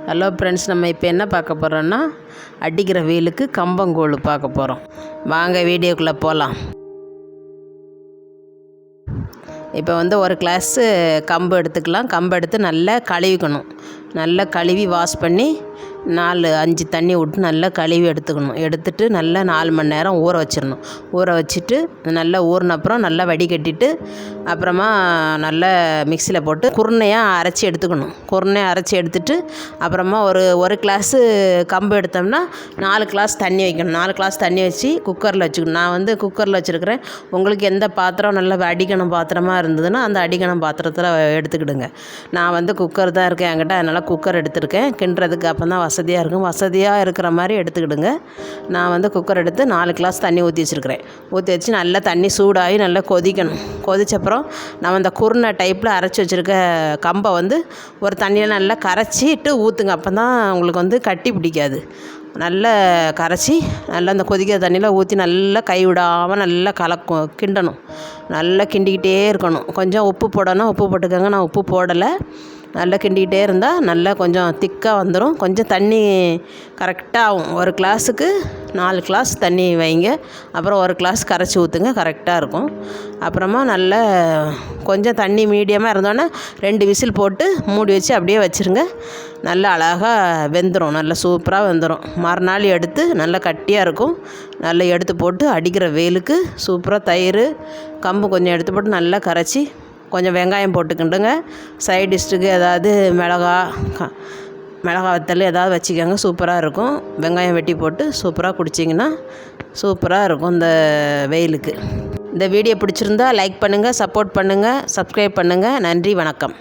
Hello friends, நம்ம இப்போ என்ன பார்க்க போகிறோன்னா அடிக்கிற வெயிலுக்கு கம்பங்கூழ் பார்க்க போகிறோம். வாங்க வீடியோக்குள்ளே போகலாம். இப்போ ஒரு கிளாஸு கம்பு எடுத்துக்கலாம். கம்பு எடுத்து நல்லா கழுவிக்கணும். நல்லா கழுவி வாஷ் பண்ணி 4-5 தண்ணி விட்டு நல்லா கழுவி எடுத்துட்டு நல்லா 4 மணி நேரம் ஊற வச்சிடணும். ஊற வச்சுட்டு நல்லா ஊறின அப்புறம் நல்லா வடிகட்டிட்டு அப்புறமா நல்லா மிக்சியில் போட்டு குருணையாக அரைச்சி எடுத்துக்கணும். குருணையாக அரைச்சி எடுத்துட்டு அப்புறமா ஒரு கிளாஸு கம்பு எடுத்தோம்னா 4 கிளாஸ் தண்ணி வைக்கணும். 4 கிளாஸ் தண்ணி வச்சு குக்கரில் வச்சுக்கணும். நான் குக்கரில் வச்சுருக்கிறேன். உங்களுக்கு எந்த பாத்திரம் நல்லா அடிக்கணும் பாத்திரமாக இருந்ததுன்னா அந்த அடிக்கணும் பாத்திரத்தில் எடுத்துக்கிடுங்க. நான் குக்கர் தான் இருக்கேன் என்கிட்ட, அதனால் குக்கர் எடுத்துருக்கேன். கிண்டுறதுக்கு அப்போ தான் வசதியாக இருக்கும். வசதியாக இருக்கிற மாதிரி எடுத்துக்கிடுங்க. நான் குக்கர் எடுத்து 4 கிளாஸ் தண்ணி ஊற்றி வச்சுருக்கிறேன். ஊற்றி வச்சு நல்லா தண்ணி சூடாகி நல்லா கொதிக்கணும். கொதிச்சப்புறம் நம்ம அந்த குருணை டைப்பில் அரைச்சி வச்சுருக்க கம்பை ஒரு தண்ணியில் நல்லா கரைச்சிட்டு ஊற்றுங்க. அப்போ தான் உங்களுக்கு கட்டி பிடிக்காது. நல்லா கரைச்சி நல்லா அந்த கொதிக்கிற தண்ணியில் ஊற்றி நல்லா கைவிடாமல் நல்லா கிண்டணும். நல்லா கிண்டிக்கிட்டே இருக்கணும். கொஞ்சம் உப்பு போடணும், உப்பு போட்டுக்கோங்க. நான் உப்பு போடலை. நல்லா கிண்டிக்கிட்டே இருந்தால் நல்லா கொஞ்சம் திக்காக வந்துடும். கொஞ்சம் தண்ணி கரெக்டாக ஆகும். ஒரு கிளாஸுக்கு 4 கிளாஸ் தண்ணி வைங்க. அப்புறம் ஒரு கிளாஸ் கரைச்சி ஊற்றுங்க, கரெக்டாக இருக்கும். அப்புறமா நல்லா கொஞ்சம் தண்ணி மீடியமாக இருந்தோன்னே 2 விசில் போட்டு மூடி வச்சு அப்படியே வச்சுருங்க. நல்லா அழகாக வெந்துடும். நல்லா சூப்பராக வெந்துடும். மறுநாள் எடுத்து நல்லா கட்டியாக இருக்கும். நல்லா எடுத்து போட்டு அடிக்கிற வெயிலுக்கு சூப்பராக தயிர் கம்பு கொஞ்சம் எடுத்து போட்டு நல்லா கரைச்சி கொஞ்சம் வெங்காயம் போட்டுக்கிண்டுங்க. சைட் டிஷ்ஷுக்கு ஏதாவது மிளகா வத்தல் ஏதாவது வச்சுக்கோங்க, சூப்பராக இருக்கும். வெங்காயம் வெட்டி போட்டு சூப்பராக குடிச்சிங்கன்னா சூப்பராக இருக்கும் இந்த வெயிலுக்கு. இந்த வீடியோ பிடிச்சிருந்தா லைக் பண்ணுங்கள், சப்போர்ட் பண்ணுங்கள், சப்ஸ்கிரைப் பண்ணுங்கள். நன்றி, வணக்கம்.